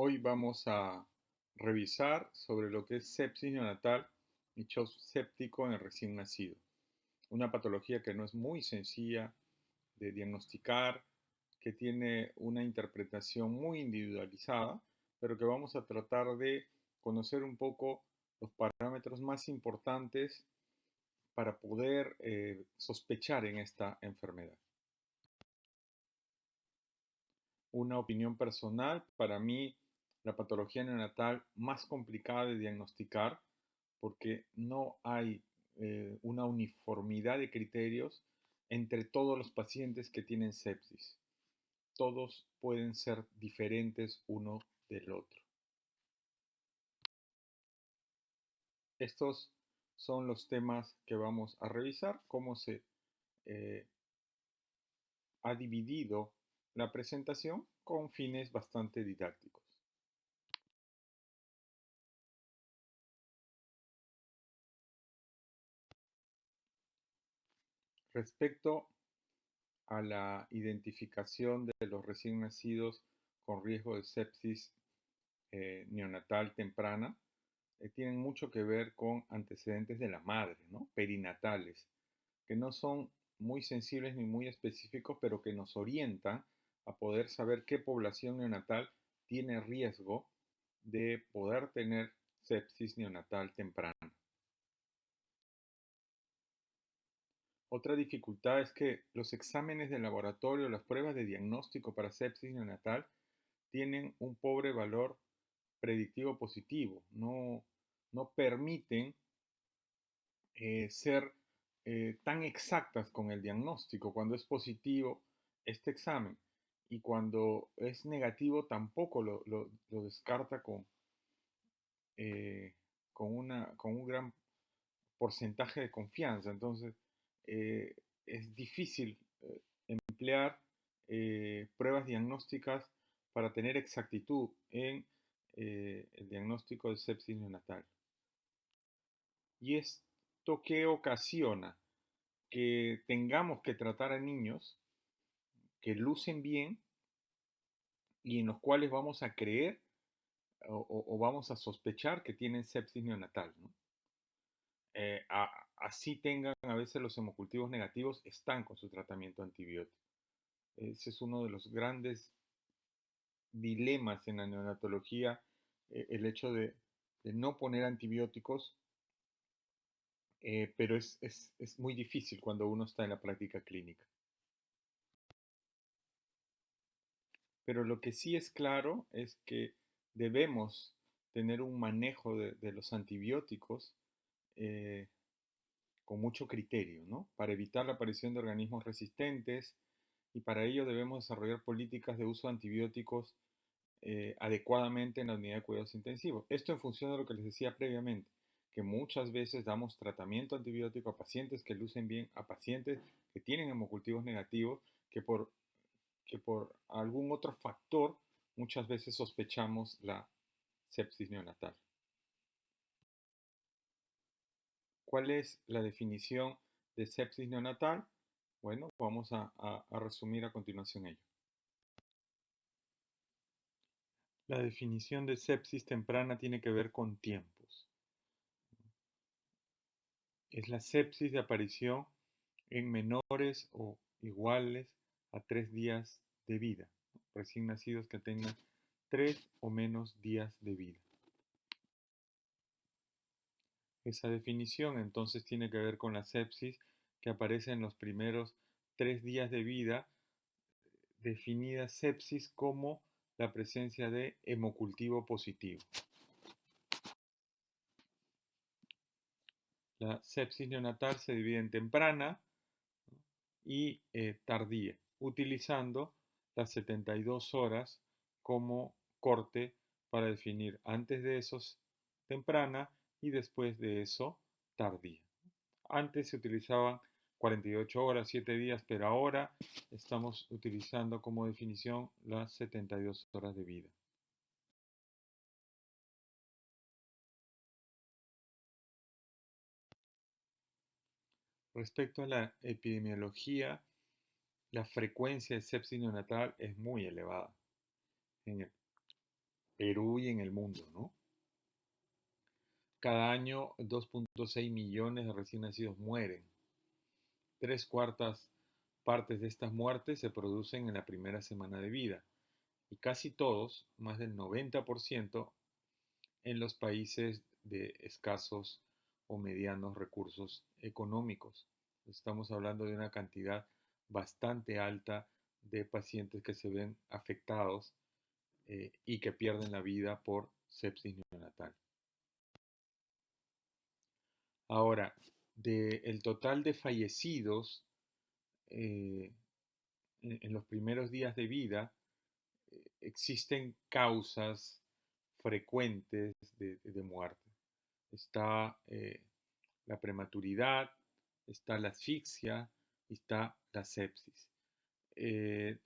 Hoy vamos a revisar sobre lo que es sepsis neonatal y shock séptico en el recién nacido. Una patología que no es muy sencilla de diagnosticar, que tiene una interpretación muy individualizada, pero que vamos a tratar de conocer un poco los parámetros más importantes para poder sospechar en esta enfermedad. Una opinión personal, para mí la patología neonatal más complicada de diagnosticar porque no hay una uniformidad de criterios entre todos los pacientes que tienen sepsis. Todos pueden ser diferentes uno del otro. Estos son los temas que vamos a revisar, cómo se eh, ha dividido la presentación con fines bastante didácticos. Respecto a la identificación de los recién nacidos con riesgo de sepsis neonatal temprana, tienen mucho que ver con antecedentes de la madre, ¿no? Perinatales, que no son muy sensibles ni muy específicos, pero que nos orientan a poder saber qué población neonatal tiene riesgo de poder tener sepsis neonatal temprana. Otra dificultad es que los exámenes de laboratorio, las pruebas de diagnóstico para sepsis neonatal tienen un pobre valor predictivo positivo, no permiten ser tan exactas con el diagnóstico cuando es positivo este examen y cuando es negativo tampoco lo descarta eh, con un gran porcentaje de confianza. Entonces, eh, es difícil emplear pruebas diagnósticas para tener exactitud en el diagnóstico de sepsis neonatal. ¿Y esto qué ocasiona? Que tengamos que tratar a niños que lucen bien y en los cuales vamos a creer o vamos a sospechar que tienen sepsis neonatal, ¿no? Así tengan a veces los hemocultivos negativos, están con su tratamiento antibiótico. Ese es uno de los grandes dilemas en la neonatología, el hecho de no poner antibióticos, pero es muy difícil cuando uno está en la práctica clínica. Pero lo que sí es claro es que debemos tener un manejo de los antibióticos eh, con mucho criterio, ¿no? Para evitar la aparición de organismos resistentes y para ello debemos desarrollar políticas de uso de antibióticos adecuadamente en la unidad de cuidados intensivos. Esto en función de lo que les decía previamente, que muchas veces damos tratamiento antibiótico a pacientes que lucen bien, a pacientes que tienen hemocultivos negativos, que por algún otro factor muchas veces sospechamos la sepsis neonatal. ¿Cuál es la definición de sepsis neonatal? Bueno, vamos a resumir a continuación ello. La definición de sepsis temprana tiene que ver con tiempos. Es la sepsis de aparición en menores o iguales a 3 días de vida, recién nacidos que tengan 3 o menos días de vida. Esa definición entonces tiene que ver con la sepsis que aparece en los primeros 3 días de vida, definida sepsis como la presencia de hemocultivo positivo. La sepsis neonatal se divide en temprana y tardía, utilizando las 72 horas como corte para definir antes de eso temprana y después de eso tardía. Antes se utilizaban 48 horas, 7 días, pero ahora estamos utilizando como definición las 72 horas de vida. Respecto a la epidemiología, la frecuencia de sepsis neonatal es muy elevada. En el Perú y en el mundo, ¿no? Cada año 2.6 millones de recién nacidos mueren. Tres cuartas partes de estas muertes se producen en la primera semana de vida y casi todos, más del 90%, en los países de escasos o medianos recursos económicos. Estamos hablando de una cantidad bastante alta de pacientes que se ven afectados y que pierden la vida por sepsis neonatal. Ahora, del total de fallecidos eh, en los primeros días de vida, existen causas frecuentes de muerte. Está la prematuridad, está la asfixia, está la sepsis. Eh,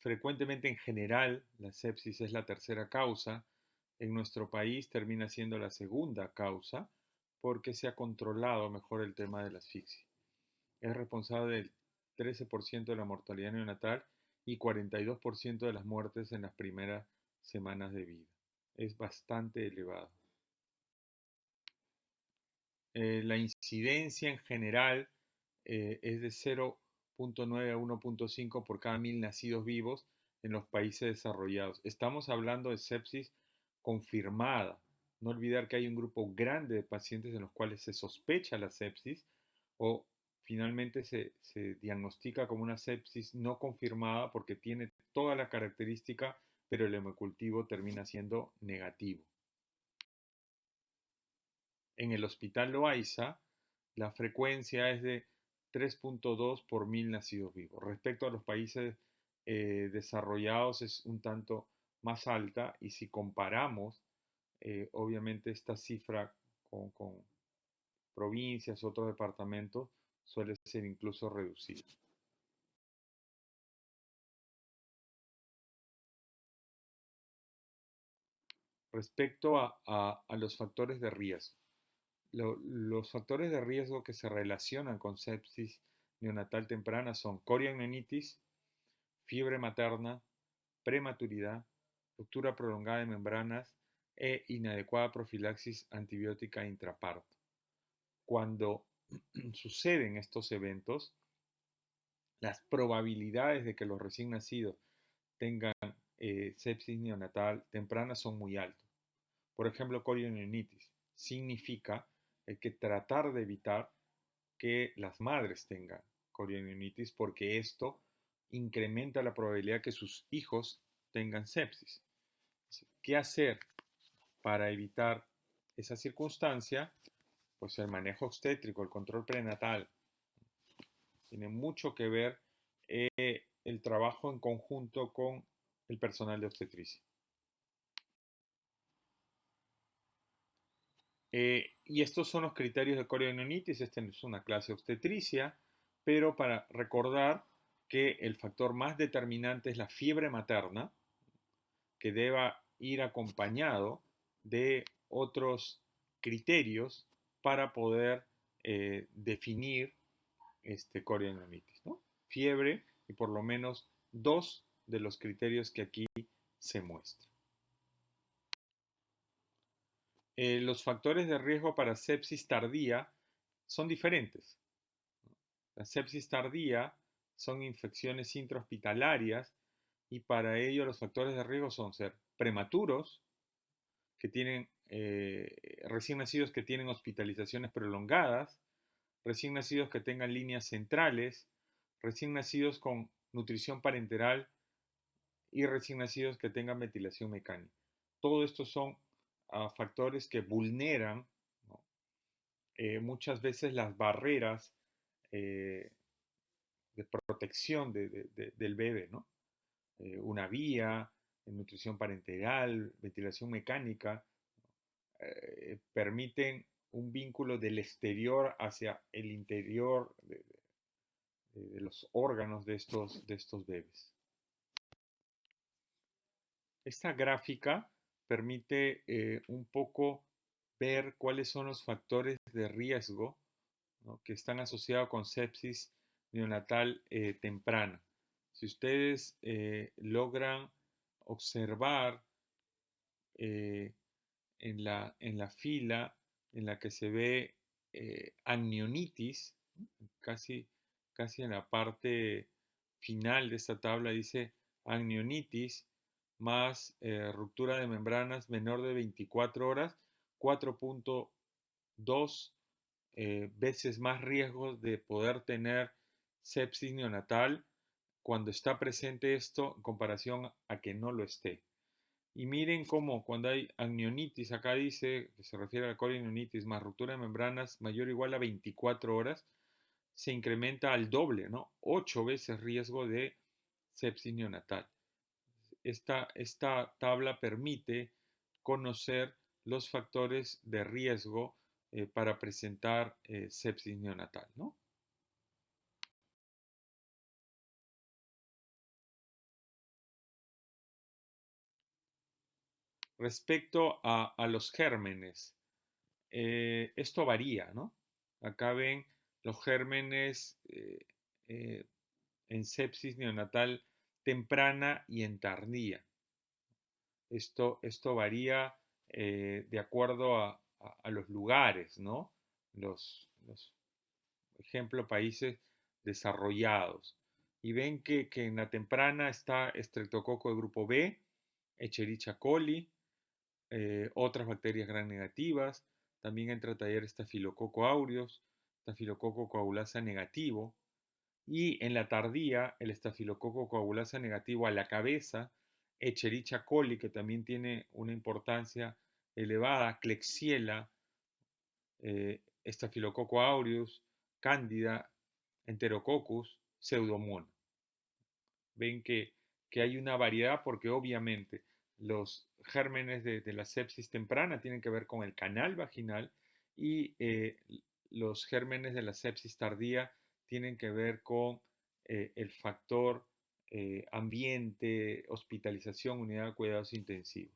Frecuentemente en general la sepsis es la tercera causa. En nuestro país termina siendo la segunda causa porque se ha controlado mejor el tema de la asfixia. Es responsable del 13% de la mortalidad neonatal y 42% de las muertes en las primeras semanas de vida. Es bastante elevado. La incidencia en general es de 0.9 a 1.5 por cada 1000 nacidos vivos en los países desarrollados. Estamos hablando de sepsis confirmada. No olvidar que hay un grupo grande de pacientes en los cuales se sospecha la sepsis o finalmente se diagnostica como una sepsis no confirmada porque tiene toda la característica, pero el hemocultivo termina siendo negativo. En el Hospital Loaiza, la frecuencia es de 3.2 por 1000 nacidos vivos. Respecto a los países desarrollados es un tanto más alta y si comparamos, obviamente esta cifra con provincias, otros departamentos, suele ser incluso reducida. Respecto a los factores de riesgo. Los factores de riesgo que se relacionan con sepsis neonatal temprana son coriamnionitis, fiebre materna, prematuridad, ruptura prolongada de membranas e inadecuada profilaxis antibiótica intraparto. Cuando suceden estos eventos, las probabilidades de que los recién nacidos tengan sepsis neonatal temprana son muy altas. Por ejemplo, coriamnionitis significa que tratar de evitar que las madres tengan coriamnionitis porque esto incrementa la probabilidad que sus hijos tengan sepsis. ¿Qué hacer para evitar esa circunstancia? Pues el manejo obstétrico, el control prenatal. Tiene mucho que ver el trabajo en conjunto con el personal de obstetricia. Y estos son los criterios de coriamnionitis. Esta es una clase obstetricia, pero para recordar que el factor más determinante es la fiebre materna, que deba ir acompañado de otros criterios para poder definir coriamnionitis, ¿no? Fiebre y por lo menos dos de los criterios que aquí se muestran. Los factores de riesgo para sepsis tardía son diferentes. La sepsis tardía son infecciones intrahospitalarias y para ello los factores de riesgo son ser prematuros, que tienen recién nacidos que tienen hospitalizaciones prolongadas, recién nacidos que tengan líneas centrales, recién nacidos con nutrición parenteral y recién nacidos que tengan ventilación mecánica. Todo esto son factores que vulneran, ¿no? Muchas veces las barreras eh, de protección del bebé, ¿no? Una vía, nutrición parenteral, ventilación mecánica, permiten un vínculo del exterior hacia el interior de los órganos de estos bebés. Esta gráfica permite un poco ver cuáles son los factores de riesgo, ¿no?, que están asociados con sepsis neonatal temprana. Si ustedes logran observar eh, en la fila en la que se ve amnionitis, casi, casi en la parte final de esta tabla dice amnionitis más ruptura de membranas menor de 24 horas, 4.2 veces más riesgo de poder tener sepsis neonatal cuando está presente esto en comparación a que no lo esté. Y miren cómo cuando hay amnionitis, acá dice, que se refiere a la colonionitis, más ruptura de membranas mayor o igual a 24 horas, se incrementa al doble, ¿no? 8 veces riesgo de sepsis neonatal. Esta tabla permite conocer los factores de riesgo para presentar sepsis neonatal, ¿no? Respecto a los gérmenes, esto varía, ¿no? Acá ven los gérmenes eh, en sepsis neonatal temprana y en tardía. Esto varía de acuerdo a los lugares, ¿no? Los ejemplo, países desarrollados. Y ven que en la temprana está estreptococo de grupo B, Escherichia coli, otras bacterias gram negativas, también entra a taller estafilococo aureus, estafilococo coagulasa negativo, y en la tardía el estafilococo coagulasa negativo a la cabeza, Escherichia coli, que también tiene una importancia elevada, Klebsiella, Staphylococcus aureus, Cándida, Enterococcus, Pseudomonas. Ven que hay una variedad porque obviamente los gérmenes de la sepsis temprana tienen que ver con el canal vaginal y los gérmenes de la sepsis tardía tienen que ver con el factor ambiente, hospitalización, unidad de cuidados intensivos.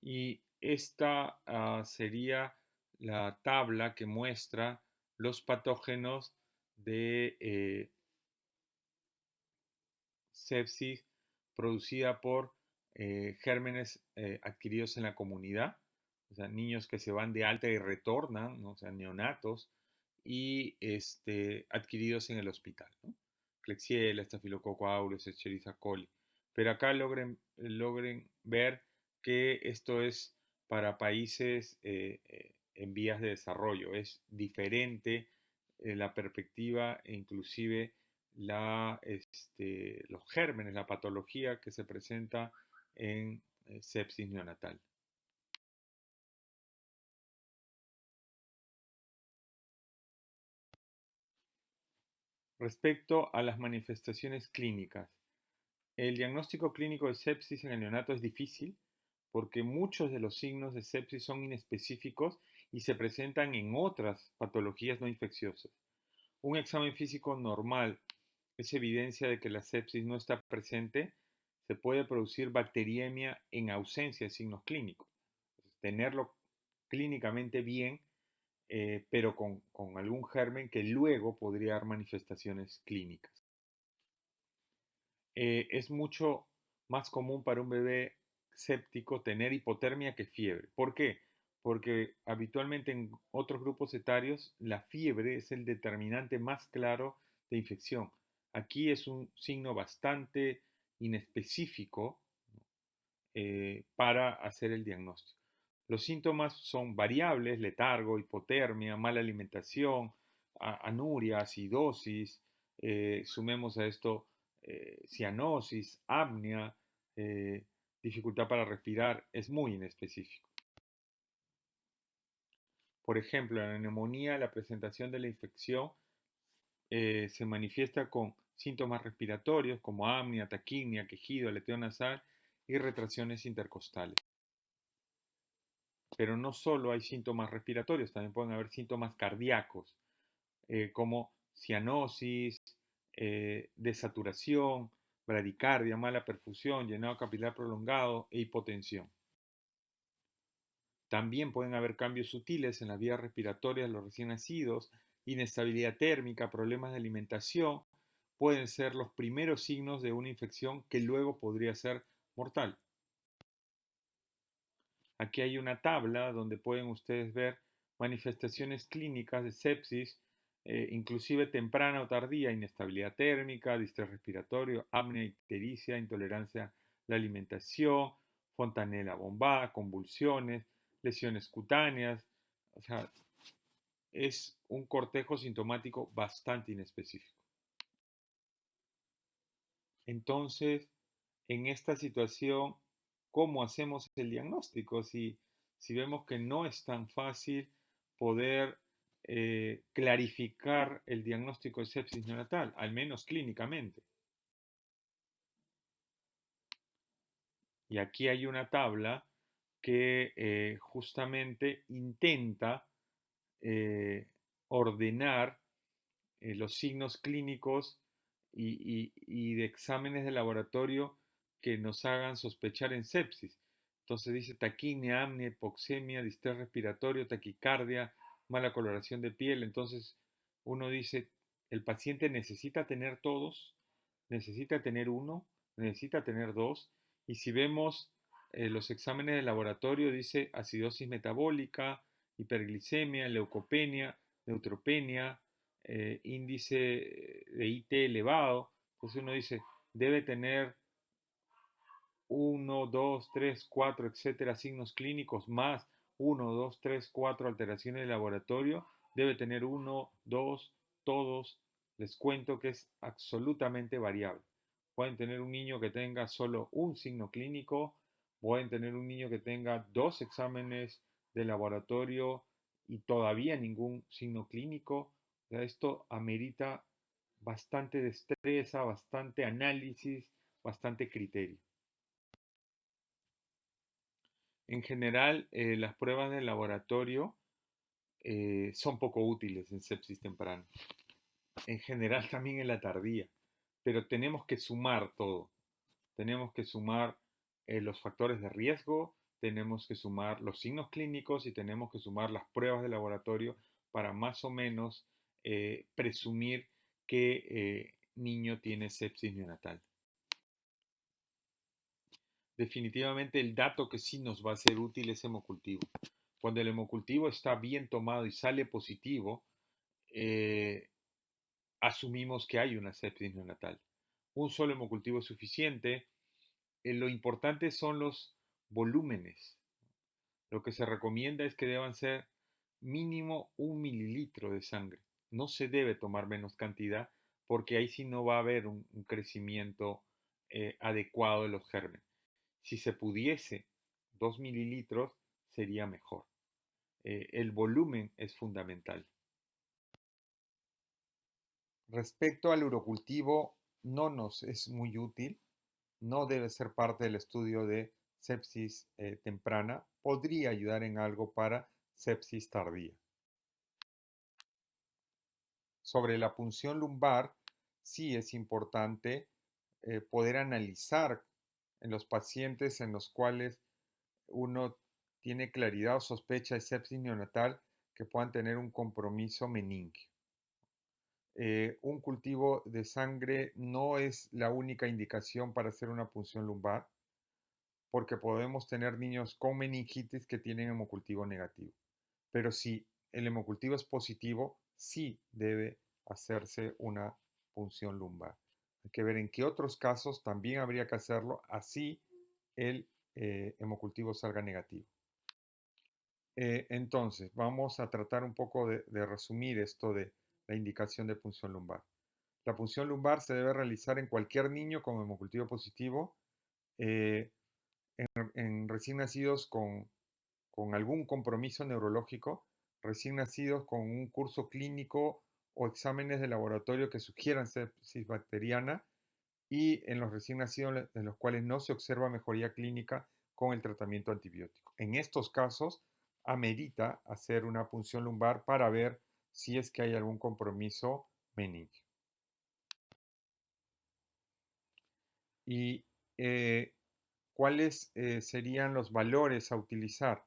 Y esta sería la tabla que muestra los patógenos de sepsis producida por gérmenes adquiridos en la comunidad, o sea, niños que se van de alta y retornan, ¿no? O sea, neonatos, y adquiridos en el hospital, ¿no? Klebsiella, Staphylococcus aureus, Escherichia coli. Pero acá logren ver que esto es para países en vías de desarrollo. Es diferente la perspectiva e inclusive los gérmenes, la patología que se presenta en sepsis neonatal. Respecto a las manifestaciones clínicas, el diagnóstico clínico de sepsis en el neonato es difícil porque muchos de los signos de sepsis son inespecíficos y se presentan en otras patologías no infecciosas. Un examen físico normal es evidencia de que la sepsis no está presente. Se puede producir bacteriemia en ausencia de signos clínicos. Tenerlo clínicamente bien, pero con algún germen que luego podría dar manifestaciones clínicas. Es mucho más común para un bebé séptico tener hipotermia que fiebre. ¿Por qué? Porque habitualmente en otros grupos etarios la fiebre es el determinante más claro de infección. Aquí es un signo bastante inespecífico para hacer el diagnóstico. Los síntomas son variables: letargo, hipotermia, mala alimentación, anuria, acidosis, sumemos a esto cianosis, apnea, dificultad para respirar. Es muy inespecífico. Por ejemplo, en la neumonía, la presentación de la infección se manifiesta con síntomas respiratorios como apnea, taquimia, quejido, aleteo nasal y retracciones intercostales. Pero no solo hay síntomas respiratorios, también pueden haber síntomas cardíacos, como cianosis, desaturación, bradicardia, mala perfusión, llenado capilar prolongado e hipotensión. También pueden haber cambios sutiles en las vías respiratorias de los recién nacidos, inestabilidad térmica, problemas de alimentación. Pueden ser los primeros signos de una infección que luego podría ser mortal. Aquí hay una tabla donde pueden ustedes ver manifestaciones clínicas de sepsis, inclusive temprana o tardía, inestabilidad térmica, distrés respiratorio, apnea, ictericia, intolerancia a la alimentación, fontanela bombada, convulsiones, lesiones cutáneas. O sea, es un cortejo sintomático bastante inespecífico. Entonces, en esta situación, ¿cómo hacemos el diagnóstico? Si vemos que no es tan fácil poder clarificar el diagnóstico de sepsis neonatal, al menos clínicamente. Y aquí hay una tabla que justamente intenta eh, ordenar los signos clínicos y de exámenes de laboratorio que nos hagan sospechar en sepsis. Entonces dice taquimia, apnea, hipoxemia, distrés respiratorio, taquicardia, mala coloración de piel. Entonces uno dice, el paciente necesita tener todos, necesita tener uno, necesita tener dos. Y si vemos los exámenes de laboratorio, dice acidosis metabólica, hiperglicemia, leucopenia, neutropenia, índice de IT elevado. Entonces uno dice, debe tener uno, 2, 3, 4, etcétera, signos clínicos más uno, 2, 3, 4 alteraciones de laboratorio. Debe tener uno, 2, todos. Les cuento que es absolutamente variable. Pueden tener un niño que tenga solo un signo clínico, pueden tener un niño que tenga dos exámenes de laboratorio y todavía ningún signo clínico. O sea, esto amerita bastante destreza, bastante análisis, bastante criterio. En general, las pruebas de laboratorio son poco útiles en sepsis temprana. En general también en la tardía, pero tenemos que sumar todo. Tenemos que sumar los factores de riesgo, tenemos que sumar los signos clínicos y tenemos que sumar las pruebas de laboratorio para más o menos presumir que niño tiene sepsis neonatal. Definitivamente el dato que sí nos va a ser útil es hemocultivo. Cuando el hemocultivo está bien tomado y sale positivo, eh, asumimos que hay una sepsis neonatal. Un solo hemocultivo es suficiente. Lo importante son los volúmenes. Lo que se recomienda es que deban ser mínimo 1 mililitro de sangre. No se debe tomar menos cantidad porque ahí sí no va a haber un crecimiento adecuado de los gérmenes. Si se pudiese 2 mililitros sería mejor. El volumen es fundamental. Respecto al urocultivo, no nos es muy útil, no debe ser parte del estudio de sepsis temprana, podría ayudar en algo para sepsis tardía. Sobre la punción lumbar, sí es importante poder analizar en los pacientes en los cuales uno tiene claridad o sospecha de sepsis neonatal que puedan tener un compromiso meningio. Un cultivo de sangre no es la única indicación para hacer una punción lumbar, porque podemos tener niños con meningitis que tienen hemocultivo negativo. Pero si el hemocultivo es positivo, sí debe hacerse una punción lumbar. Hay que ver en qué otros casos también habría que hacerlo, así el hemocultivo salga negativo. Entonces, vamos a tratar un poco de resumir esto de la indicación de punción lumbar. La punción lumbar se debe realizar en cualquier niño con hemocultivo positivo, eh, en recién nacidos con algún compromiso neurológico, recién nacidos con un curso clínico o exámenes de laboratorio que sugieran sepsis bacteriana y en los recién nacidos en los cuales no se observa mejoría clínica con el tratamiento antibiótico. En estos casos, amerita hacer una punción lumbar para ver si es que hay algún compromiso meningio. Y cuáles serían los valores a utilizar.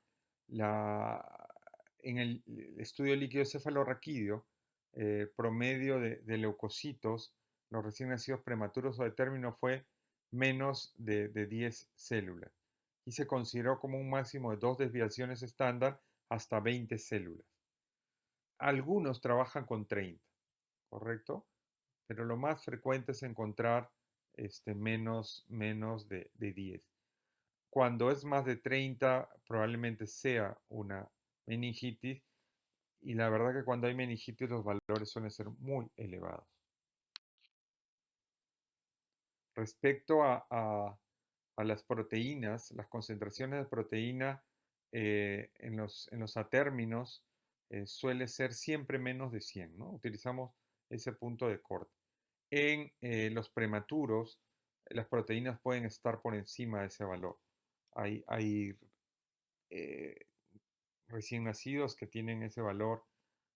En el estudio líquido cefalorraquídeo, promedio de leucocitos, los recién nacidos prematuros o de término fue menos de 10 células y se consideró como un máximo de 2 desviaciones estándar hasta 20 células. Algunos trabajan con 30, ¿correcto? Pero lo más frecuente es encontrar menos de 10. Cuando es más de 30, probablemente sea una meningitis, y la verdad que cuando hay meningitis los valores suelen ser muy elevados. Respecto a las proteínas, las concentraciones de proteína en los atérminos suele ser siempre menos de 100, ¿no? Utilizamos ese punto de corte. En los prematuros, las proteínas pueden estar por encima de ese valor. Hay eh, recién nacidos que tienen ese valor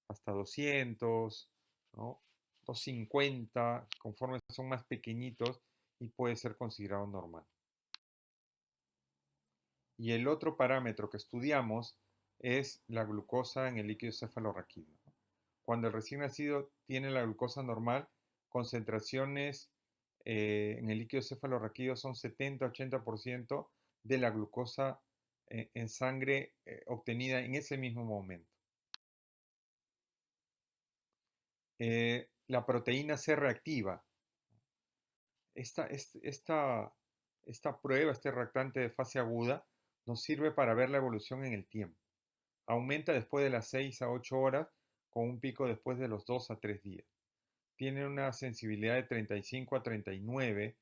hasta 200, ¿no? 250, conforme son más pequeñitos y puede ser considerado normal. Y el otro parámetro que estudiamos es la glucosa en el líquido cefalorraquídeo. Cuando el recién nacido tiene la glucosa normal, concentraciones en el líquido cefalorraquídeo son 70-80% de la glucosa en sangre obtenida en ese mismo momento. La proteína C reactiva. Esta, esta prueba, este reactante de fase aguda, nos sirve para ver la evolución en el tiempo. Aumenta después de las 6 a 8 horas, con un pico después de los 2 a 3 días. Tiene una sensibilidad de 35 a 39,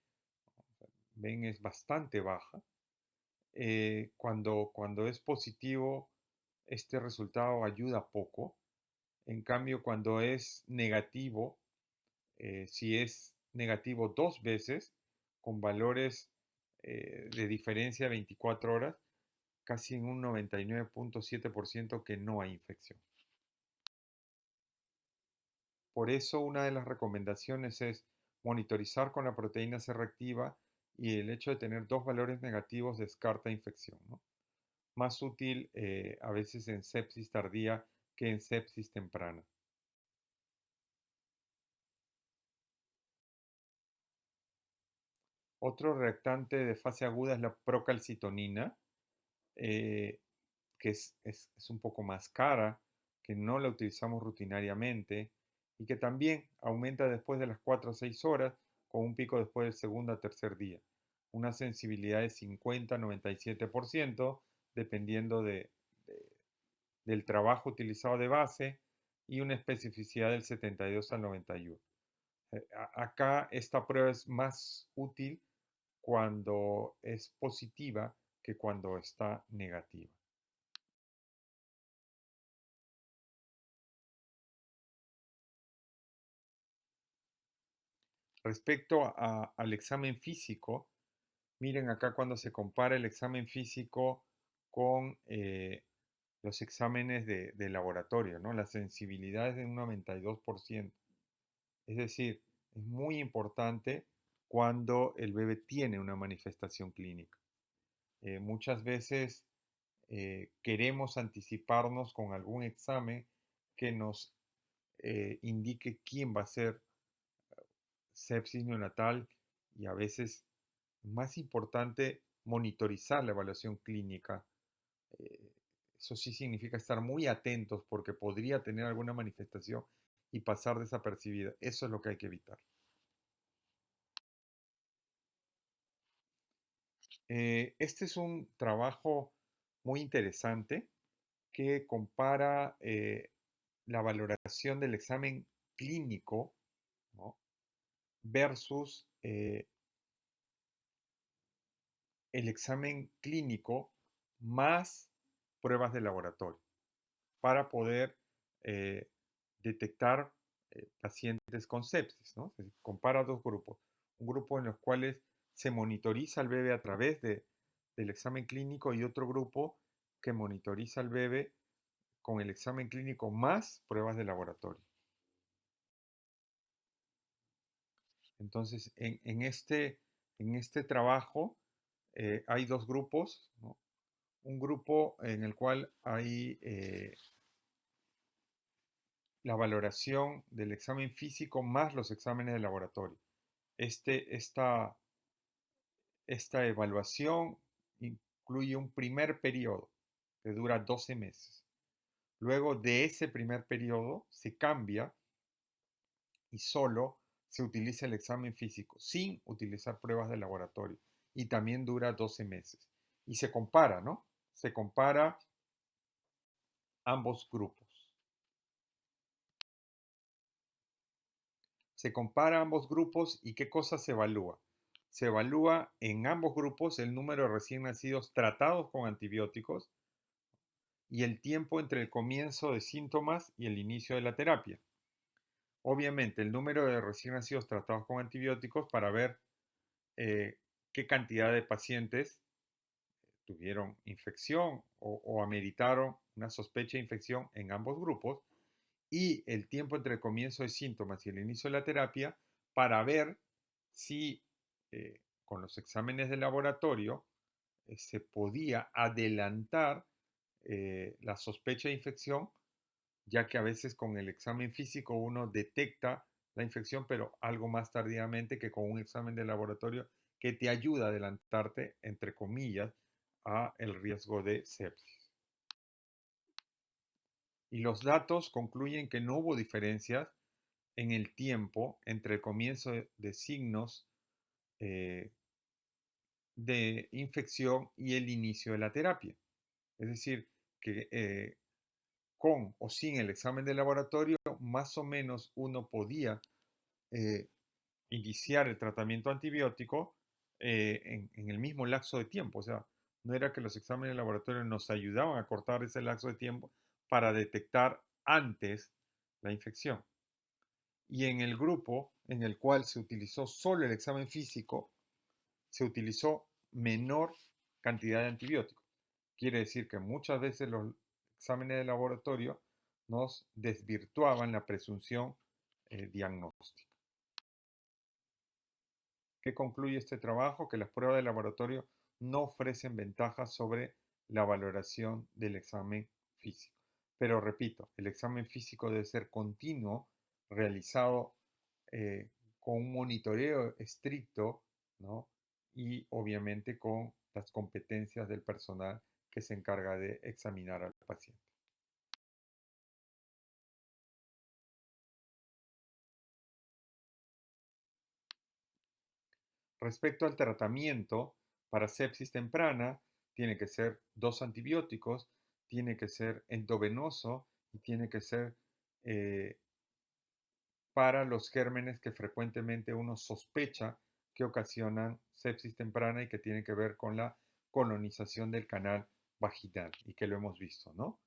ven, es bastante baja. Cuando es positivo, este resultado ayuda poco. En cambio, cuando es negativo, si es negativo 2 veces, con valores de diferencia 24 horas, casi en un 99.7% que no hay infección. Por eso una de las recomendaciones es monitorizar con la proteína C reactiva, y el hecho de tener 2 valores negativos descarta infección, ¿no? Más útil a veces en sepsis tardía que en sepsis temprana. Otro reactante de fase aguda es la procalcitonina, eh, que es un poco más cara, que no la utilizamos rutinariamente y que también aumenta después de las 4 a 6 horas, con un pico después del segundo a tercer día. Una sensibilidad de 50-97%, dependiendo del trabajo utilizado de base, y una especificidad del 72 al 91. Acá esta prueba es más útil cuando es positiva que cuando está negativa. Respecto al examen físico, miren acá cuando se compara el examen físico con los exámenes de laboratorio, ¿no? La sensibilidad es de un 92%. Es decir, es muy importante cuando el bebé tiene una manifestación clínica. Muchas veces queremos anticiparnos con algún examen que nos indique quién va a ser sepsis neonatal, y a veces más importante monitorizar la evaluación clínica. Eh, Eso sí significa estar muy atentos porque podría tener alguna manifestación y pasar desapercibida. Eso es lo que hay que evitar. Este es un trabajo muy interesante que compara la valoración del examen clínico, ¿no? versus el examen clínico más pruebas de laboratorio para poder eh, detectar pacientes con sepsis, ¿no? Se compara dos grupos. Un grupo en los cuales se monitoriza al bebé a través del examen clínico, y otro grupo que monitoriza al bebé con el examen clínico más pruebas de laboratorio. Entonces, en este trabajo hay dos grupos, ¿no? Un grupo en el cual hay la valoración del examen físico más los exámenes de laboratorio. Esta Esta evaluación incluye un primer periodo que dura 12 meses. Luego de ese primer periodo se cambia y solo se utiliza el examen físico sin utilizar pruebas de laboratorio y también dura 12 meses. Y se compara, ¿no? Se compara ambos grupos. Se compara ambos grupos y qué cosa se evalúa. Se evalúa en ambos grupos el número de recién nacidos tratados con antibióticos y el tiempo entre el comienzo de síntomas y el inicio de la terapia. Obviamente, el número de recién nacidos tratados con antibióticos para ver qué cantidad de pacientes tuvieron infección o ameritaron una sospecha de infección en ambos grupos y el tiempo entre el comienzo de síntomas y el inicio de la terapia para ver si con los exámenes de laboratorio se podía adelantar la sospecha de infección, ya que a veces con el examen físico uno detecta la infección, pero algo más tardíamente que con un examen de laboratorio que te ayuda a adelantarte, entre comillas, a el riesgo de sepsis. Y los datos concluyen que no hubo diferencias en el tiempo entre el comienzo de signos eh, de infección y el inicio de la terapia. Es decir, que con o sin el examen de laboratorio, más o menos uno podía eh, iniciar el tratamiento antibiótico en el mismo lapso de tiempo. O sea, no era que los exámenes de laboratorio nos ayudaban a cortar ese lapso de tiempo para detectar antes la infección. Y en el grupo en el cual se utilizó solo el examen físico, se utilizó menor cantidad de antibióticos. Quiere decir que muchas veces los exámenes de laboratorio nos desvirtuaban la presunción diagnóstica. ¿Qué concluye este trabajo? Que las pruebas de laboratorio no ofrecen ventajas sobre la valoración del examen físico. Pero repito, el examen físico debe ser continuo, realizado eh, con un monitoreo estricto, ¿no? Y obviamente con las competencias del personal que se encarga de examinar al paciente. Respecto al tratamiento para sepsis temprana, tiene que ser 2 antibióticos, tiene que ser endovenoso y tiene que ser eh, para los gérmenes que frecuentemente uno sospecha que ocasionan sepsis temprana y que tienen que ver con la colonización del canal vaginal y que lo hemos visto, ¿no?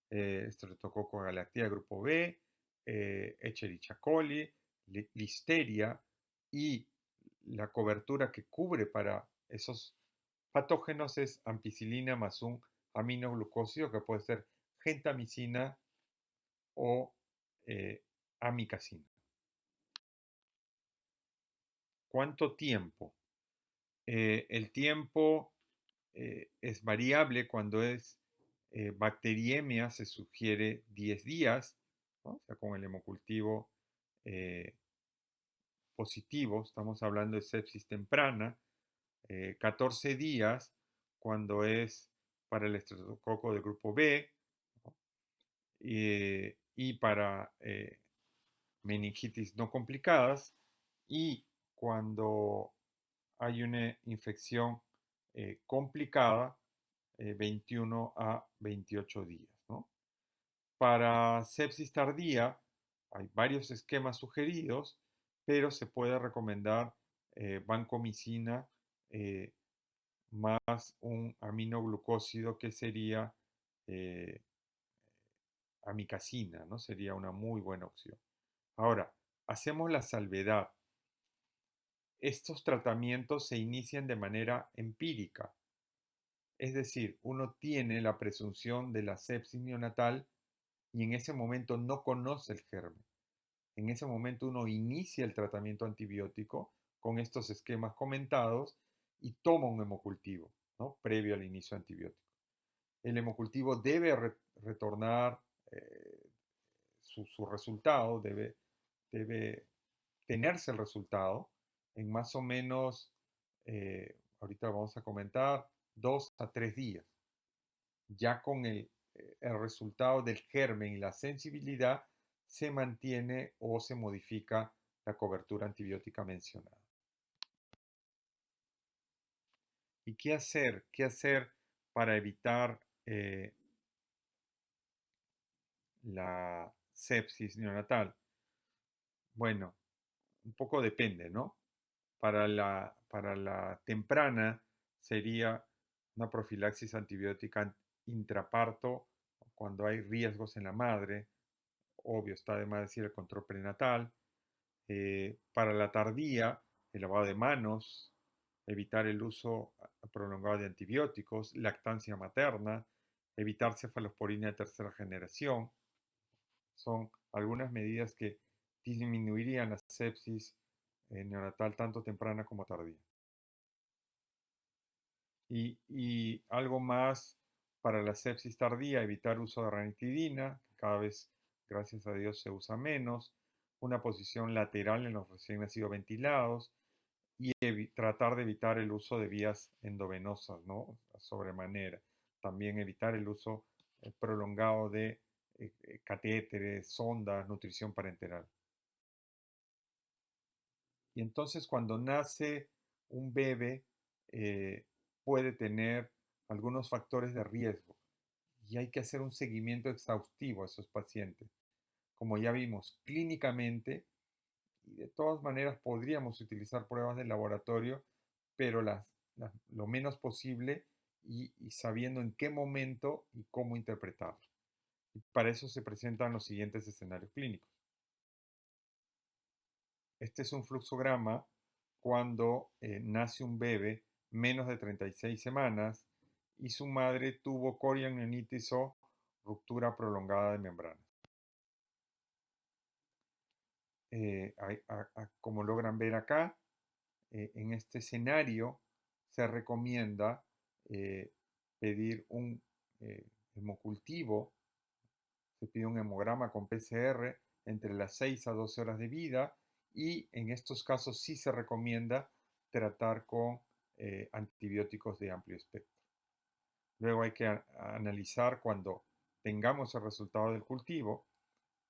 Streptococcus galactea grupo B, Escherichia coli, Listeria y la cobertura que cubre para esos patógenos es ampicilina más un aminoglucósido que puede ser gentamicina o amicacina. ¿Cuánto tiempo? El tiempo es variable. Cuando es bacteriemia se sugiere 10 días, ¿no? O sea, con el hemocultivo eh, positivo, estamos hablando de sepsis temprana, 14 días cuando es para el estreptococo del grupo B, ¿no? Y para meningitis no complicadas, y cuando hay una infección complicada, 21 a 28 días, ¿no? Para sepsis tardía hay varios esquemas sugeridos, pero se puede recomendar vancomicina eh, más un aminoglucósido que sería eh, amicacina, ¿no? Sería una muy buena opción. Ahora, hacemos la salvedad. Estos tratamientos se inician de manera empírica, es decir, uno tiene la presunción de la sepsis neonatal y en ese momento no conoce el germen. En ese momento uno inicia el tratamiento antibiótico con estos esquemas comentados y toma un hemocultivo, ¿no? Previo al inicio antibiótico. El hemocultivo debe retornar su resultado, debe tenerse el resultado en más o menos ahorita vamos a comentar, 2 a 3 días. Ya con el resultado del germen y la sensibilidad se mantiene o se modifica la cobertura antibiótica mencionada. ¿Y qué hacer? ¿Qué hacer para evitar la sepsis neonatal? Bueno, un poco depende, ¿no? Para la temprana sería una profilaxis antibiótica intraparto cuando hay riesgos en la madre. Obvio, está de más decir el control prenatal. Para la tardía, el lavado de manos, evitar el uso prolongado de antibióticos, lactancia materna, evitar cefalosporina de tercera generación. Son algunas medidas que disminuirían la sepsis neonatal tanto temprana como tardía. Y algo más para la sepsis tardía, evitar uso de ranitidina, que cada vez, gracias a Dios, se usa menos, una posición lateral en los recién nacidos ventilados y tratar de evitar el uso de vías endovenosas, ¿no? Sobremanera. También evitar el uso prolongado de catéteres, sondas, nutrición parenteral. Y entonces cuando nace un bebé eh, puede tener algunos factores de riesgo y hay que hacer un seguimiento exhaustivo a esos pacientes. Como ya vimos, clínicamente, y de todas maneras podríamos utilizar pruebas de laboratorio, pero lo menos posible y sabiendo en qué momento y cómo interpretarlo. Y para eso se presentan los siguientes escenarios clínicos. Este es un fluxograma cuando nace un bebé menos de 36 semanas y su madre tuvo coriamnionitis o ruptura prolongada de membrana. Como logran ver acá, en este escenario se recomienda pedir un hemocultivo, se pide un hemograma con PCR entre las 6 a 12 horas de vida y en estos casos sí se recomienda tratar con antibióticos de amplio espectro. Luego hay que analizar cuando tengamos el resultado del cultivo.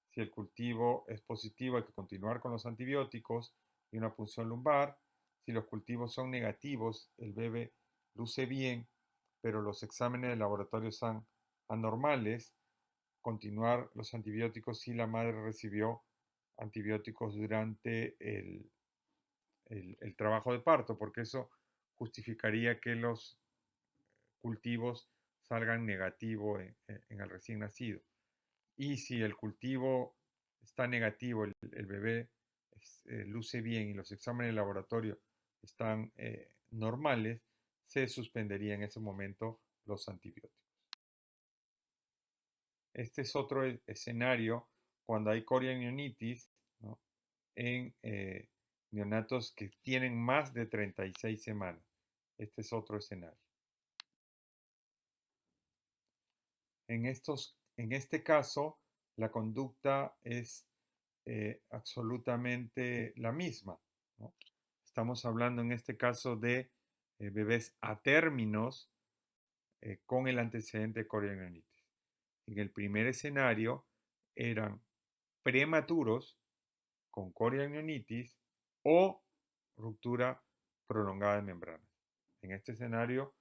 Si el cultivo es positivo, hay que continuar con los antibióticos y una punción lumbar. Si los cultivos son negativos, el bebé luce bien, pero los exámenes de laboratorio son anormales, continuar los antibióticos si la madre recibió antibióticos durante el trabajo de parto, porque eso justificaría que los cultivos salgan negativos en el recién nacido. Y si el cultivo está negativo, el bebé luce bien y los exámenes de laboratorio están normales, se suspendería en ese momento los antibióticos. Este es otro escenario cuando hay coriamnionitis, ¿no? En neonatos que tienen más de 36 semanas. Este es otro escenario. En este caso, la conducta es absolutamente la misma, ¿no? Estamos hablando en este caso de bebés a términos con el antecedente de coriamnionitis. En el primer escenario eran prematuros con coriamnionitis o ruptura prolongada de membranas. En este escenario,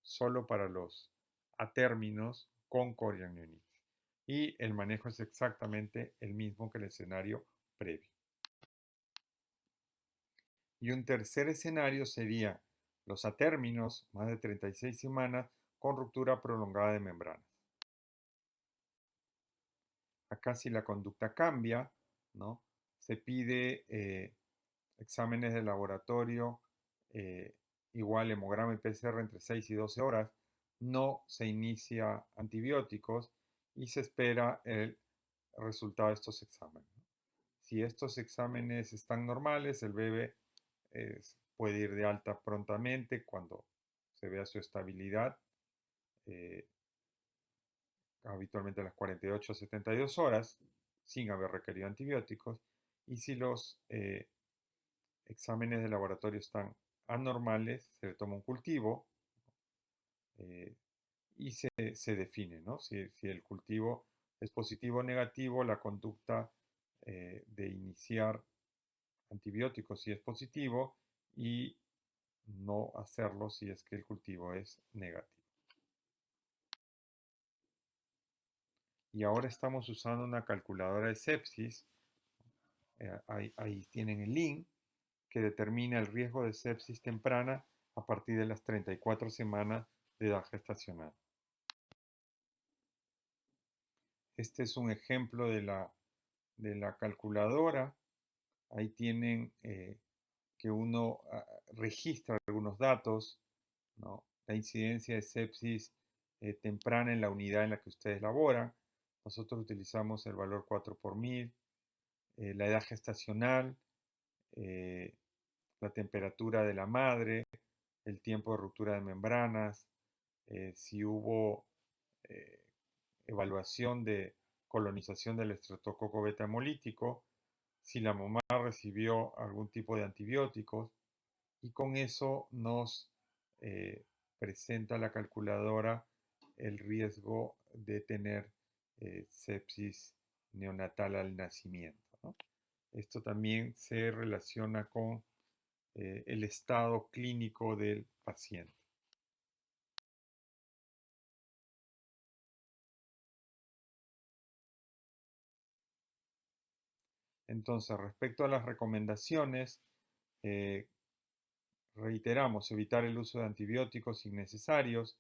solo para los atérminos con coriamnionitis. Y el manejo es exactamente el mismo que el escenario previo. Y un tercer escenario sería los atérminos, más de 36 semanas, con ruptura prolongada de membranas. Acá si la conducta cambia, ¿no? Se pide exámenes de laboratorio, igual hemograma y PCR entre 6 y 12 horas, no se inicia antibióticos y se espera el resultado de estos exámenes. Si estos exámenes están normales, el bebé puede ir de alta prontamente cuando se vea su estabilidad, habitualmente a las 48 a 72 horas, sin haber requerido antibióticos. Y si los exámenes de laboratorio están anormales, se le toma un cultivo y se define, ¿no? Si el cultivo es positivo o negativo, la conducta de iniciar antibióticos si es positivo y no hacerlo si es que el cultivo es negativo. Y ahora estamos usando una calculadora de sepsis. Ahí tienen el link que determina el riesgo de sepsis temprana a partir de las 34 semanas de edad gestacional. Este es un ejemplo de la calculadora. Ahí tienen que uno registra algunos datos, ¿no? La incidencia de sepsis temprana en la unidad en la que ustedes laboran. Nosotros utilizamos el valor 4 por 1000, la edad gestacional, eh, la temperatura de la madre, el tiempo de ruptura de membranas, si hubo eh, evaluación de colonización del estreptococo beta hemolítico, si la mamá recibió algún tipo de antibióticos, y con eso nos presenta la calculadora el riesgo de tener sepsis neonatal al nacimiento, ¿no? Esto también se relaciona con el estado clínico del paciente. Entonces, respecto a las recomendaciones, eh, reiteramos, evitar el uso de antibióticos innecesarios.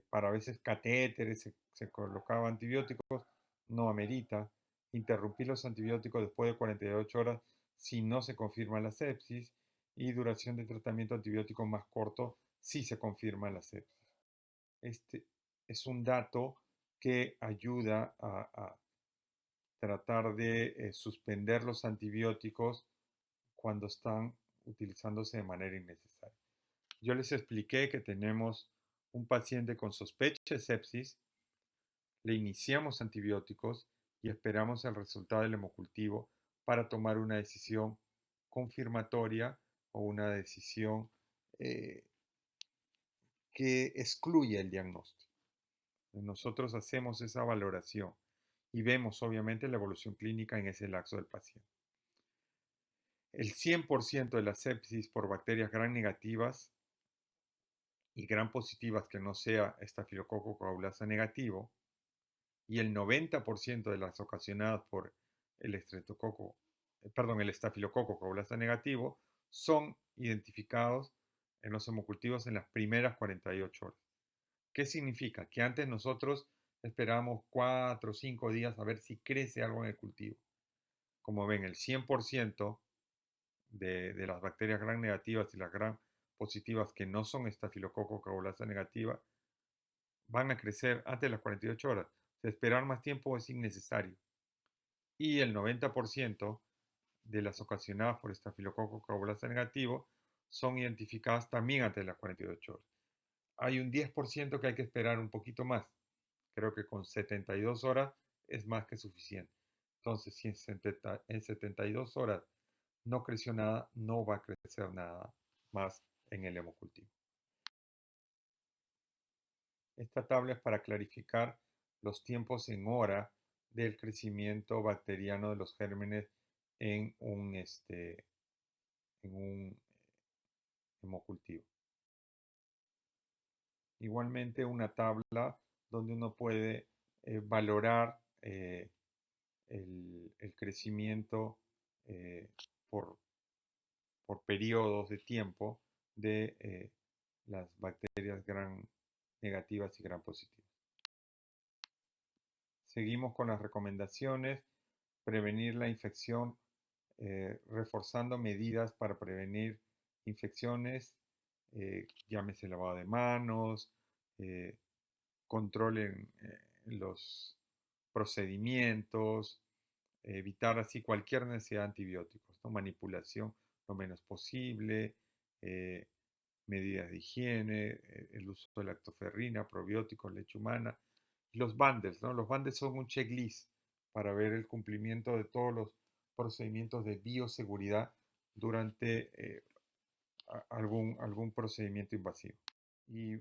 Para veces catéteres, se colocaba antibióticos, no amerita. Interrumpir los antibióticos después de 48 horas si no se confirma la sepsis, y duración de tratamiento antibiótico más corto si se confirma la sepsis. Este es un dato que ayuda a tratar de suspender los antibióticos cuando están utilizándose de manera innecesaria. Yo les expliqué que tenemos un paciente con sospecha de sepsis, le iniciamos antibióticos y esperamos el resultado del hemocultivo para tomar una decisión confirmatoria o una decisión eh, que excluya el diagnóstico. Nosotros hacemos esa valoración y vemos obviamente la evolución clínica en ese lapso del paciente. El 100% de las sepsis por bacterias gram negativas y gram positivas que no sea estafilococo coagulasa negativo, y el 90% de las ocasionadas por el el estafilococo coagulasa negativo son identificados en los hemocultivos en las primeras 48 horas. ¿Qué significa? Que antes nosotros esperábamos 4 o 5 días a ver si crece algo en el cultivo. Como ven, el 100% de las bacterias gram negativas y las gram positivas que no son estafilococo coagulasa negativa van a crecer antes de las 48 horas. Esperar más tiempo es innecesario. Y el 90% de las ocasionadas por estafilococo coagulasa negativo son identificadas también antes de las 48 horas. Hay un 10% que hay que esperar un poquito más. Creo que con 72 horas es más que suficiente. Entonces, si en 72 horas no creció nada, no va a crecer nada más en el hemocultivo. Esta tabla es para clarificar los tiempos en hora del crecimiento bacteriano de los gérmenes en un hemocultivo. Igualmente una tabla donde uno puede valorar el crecimiento eh, por, por periodos de tiempo de las bacterias gram negativas y gram positivas. Seguimos con las recomendaciones: prevenir la infección, reforzando medidas para prevenir infecciones, llámese lavado de manos, controlen los procedimientos, evitar así cualquier necesidad de antibióticos, ¿no? Manipulación lo menos posible, medidas de higiene, el uso de lactoferrina, probióticos, leche humana. Los bundles, ¿no? Los bundles son un checklist para ver el cumplimiento de todos los procedimientos de bioseguridad durante algún procedimiento invasivo. Y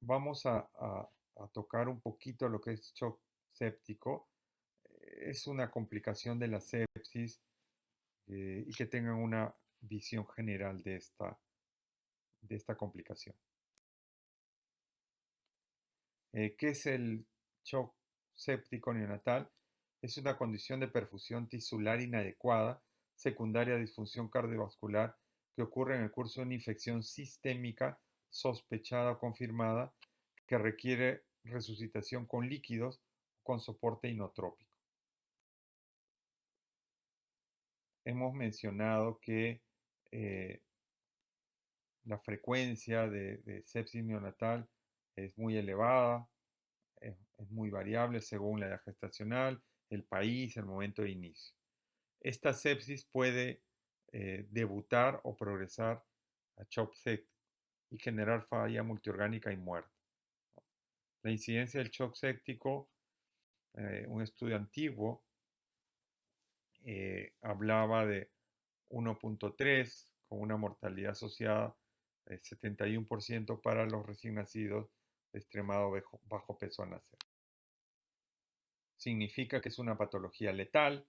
vamos a tocar un poquito lo que es shock séptico. Es una complicación de la sepsis, y que tengan una visión general de esta complicación. ¿Qué es el shock séptico neonatal? Es una condición de perfusión tisular inadecuada, secundaria a disfunción cardiovascular, que ocurre en el curso de una infección sistémica sospechada o confirmada, que requiere resucitación con líquidos con soporte inotrópico. Hemos mencionado que eh, la frecuencia de sepsis neonatal es muy elevada, es muy variable según la edad gestacional, el país, el momento de inicio. Esta sepsis puede debutar o progresar a shock séptico y generar falla multiorgánica y muerte. La incidencia del shock séptico, un estudio antiguo, hablaba de 1.3 con una mortalidad asociada de 71% para los recién nacidos de extremado bajo peso al nacer. Significa que es una patología letal,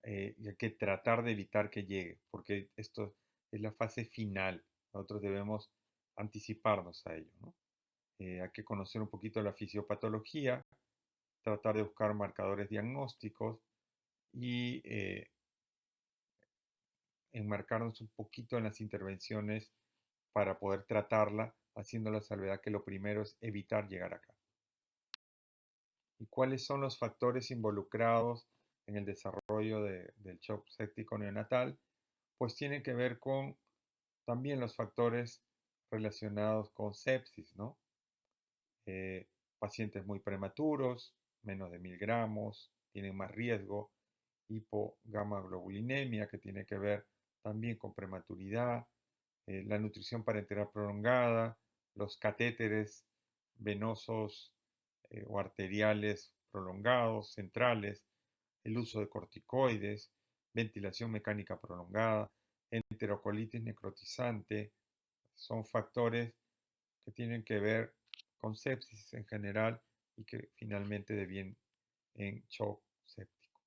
y hay que tratar de evitar que llegue, porque esto es la fase final. Nosotros debemos anticiparnos a ello, ¿no? Hay que conocer un poquito la fisiopatología, tratar de buscar marcadores diagnósticos y enmarcarnos un poquito en las intervenciones para poder tratarla, haciendo la salvedad que lo primero es evitar llegar acá. ¿Y cuáles son los factores involucrados en el desarrollo del shock séptico neonatal? Pues tienen que ver con también los factores relacionados con sepsis, ¿no? Eh, Pacientes muy prematuros, menos de 1000 gramos, tienen más riesgo, hipogamaglobulinemia, que tiene que ver también con prematuridad, la nutrición parenteral prolongada, los catéteres venosos o arteriales prolongados, centrales, el uso de corticoides, ventilación mecánica prolongada, enterocolitis necrotizante, son factores que tienen que ver con sepsis en general y que finalmente devienen en shock séptico.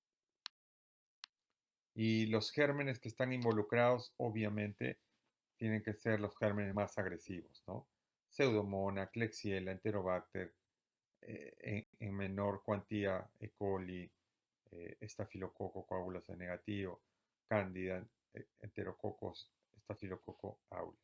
Y los gérmenes que están involucrados, obviamente, tienen que ser los gérmenes más agresivos, ¿no? Pseudomonas, Klebsiella, Enterobacter, en menor cuantía E. coli, estafilococo coágulos negativo, Candida, Enterococos, estafilococo aureus.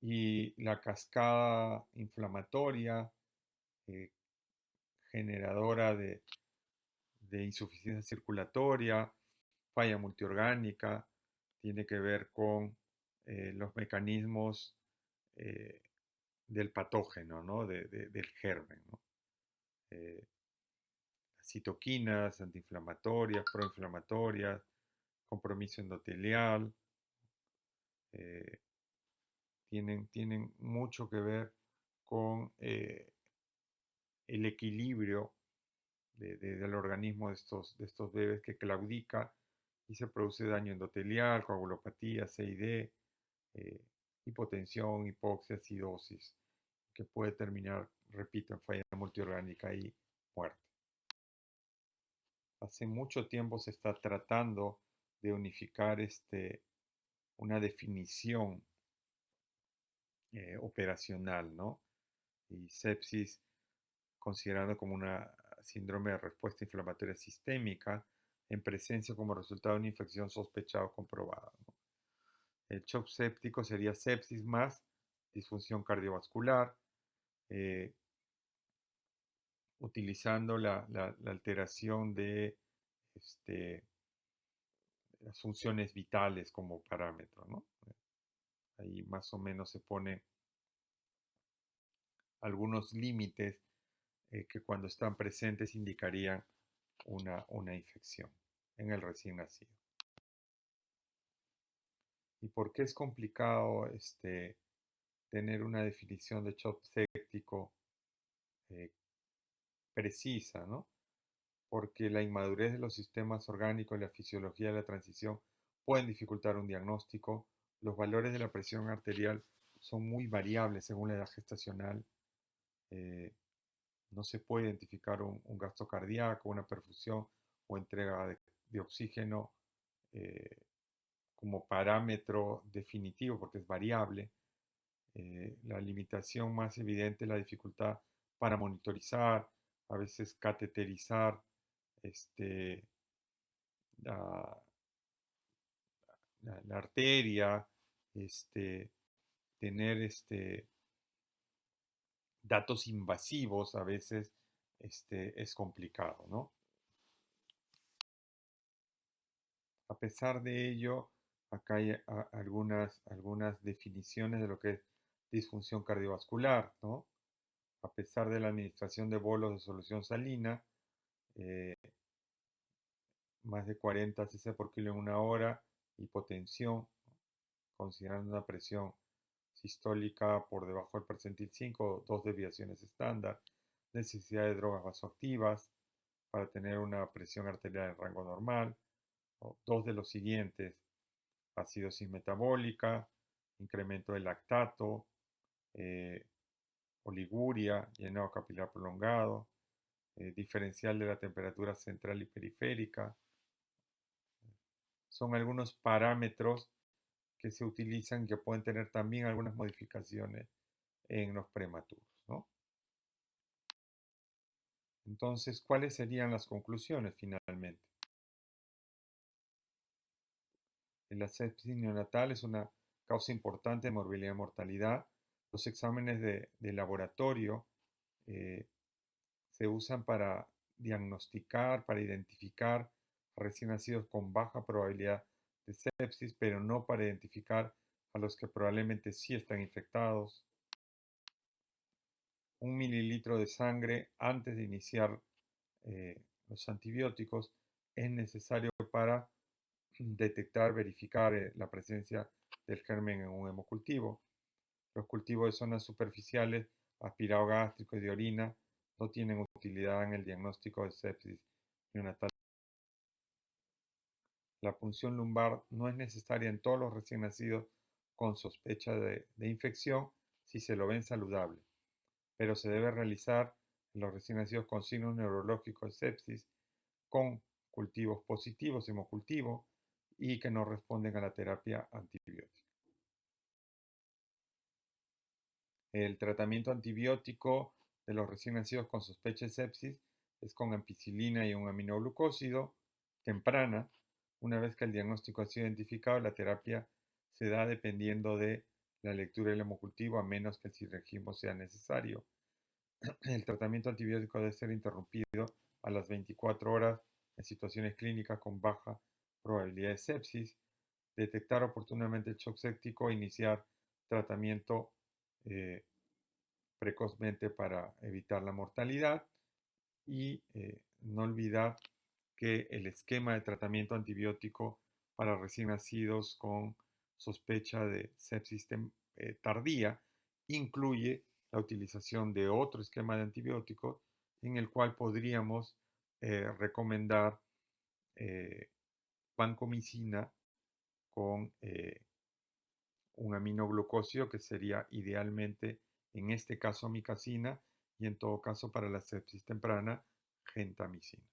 Y la cascada inflamatoria, eh, generadora de insuficiencia circulatoria, falla multiorgánica, tiene que ver con los mecanismos eh, del patógeno, ¿no? Del germen, ¿no? Citoquinas, antiinflamatorias, proinflamatorias, compromiso endotelial, eh, tienen mucho que ver con el equilibrio del organismo de estos bebés, que claudica y se produce daño endotelial, coagulopatía, CID, eh, hipotensión, hipoxia, acidosis, que puede terminar, repito, en falla multiorgánica y muerte. Hace mucho tiempo se está tratando de unificar una definición operacional, ¿no? Y sepsis considerado como una síndrome de respuesta inflamatoria sistémica en presencia como resultado de una infección sospechada o comprobada, ¿no? El shock séptico sería sepsis más disfunción cardiovascular, eh, utilizando la alteración de este, las funciones vitales como parámetro, ¿no? Ahí más o menos se pone algunos límites que cuando están presentes indicarían una infección. en el recién nacido. ¿Y por qué es complicado tener una definición de shock séptico eh, precisa, ¿no? Porque la inmadurez de los sistemas orgánicos y la fisiología de la transición pueden dificultar un diagnóstico. Los valores de la presión arterial son muy variables según la edad gestacional. Eh, no se puede identificar un gasto cardíaco, una perfusión o entrega de oxígeno eh, como parámetro definitivo porque es variable. La limitación más evidente es la dificultad para monitorizar, a veces cateterizar este, la, la arteria, tener datos invasivos a veces es complicado, ¿no? A pesar de ello, acá hay algunas definiciones de lo que es disfunción cardiovascular, ¿no? A pesar de la administración de bolos de solución salina, eh, más de 40 cc por kilo en una hora, hipotensión, considerando una presión sistólica por debajo del percentil 5, dos desviaciones estándar, necesidad de drogas vasoactivas para tener una presión arterial en rango normal, o dos de los siguientes, acidosis metabólica, incremento del lactato, eh, oliguria, llenado capilar prolongado, diferencial de la temperatura central y periférica. Son algunos parámetros que se utilizan que pueden tener también algunas modificaciones en los prematuros, ¿no? Entonces, ¿cuáles serían las conclusiones finalmente? La sepsis neonatal es una causa importante de morbilidad y mortalidad. Los exámenes de laboratorio eh, se usan para diagnosticar, para identificar recién nacidos con baja probabilidad de sepsis, pero no para identificar a los que probablemente sí están infectados. 1 mililitro de sangre antes de iniciar los antibióticos es necesario para detectar, verificar la presencia del germen en un hemocultivo. Los cultivos de zonas superficiales, aspirado gástrico y de orina, no tienen utilidad en el diagnóstico de sepsis neonatal. La punción lumbar no es necesaria en todos los recién nacidos con sospecha de infección si se lo ven saludable, pero se debe realizar en los recién nacidos con signos neurológicos de sepsis, con cultivos positivos, hemocultivo, y que no responden a la terapia antibiótica. El tratamiento antibiótico de los recién nacidos con sospecha de sepsis es con ampicilina y un aminoglucósido temprana. Una vez que el diagnóstico ha sido identificado, la terapia se da dependiendo de la lectura del hemocultivo, a menos que el sinergismo sea necesario. El tratamiento antibiótico debe ser interrumpido a las 24 horas en situaciones clínicas con baja probabilidad de sepsis. Detectar oportunamente el shock séptico e iniciar tratamiento precozmente para evitar la mortalidad y no olvidar que el esquema de tratamiento antibiótico para recién nacidos con sospecha de sepsis tardía incluye la utilización de otro esquema de antibióticos en el cual podríamos recomendar eh, vancomicina con un aminoglucósido que sería idealmente, en este caso, amicacina y en todo caso para la sepsis temprana, gentamicina.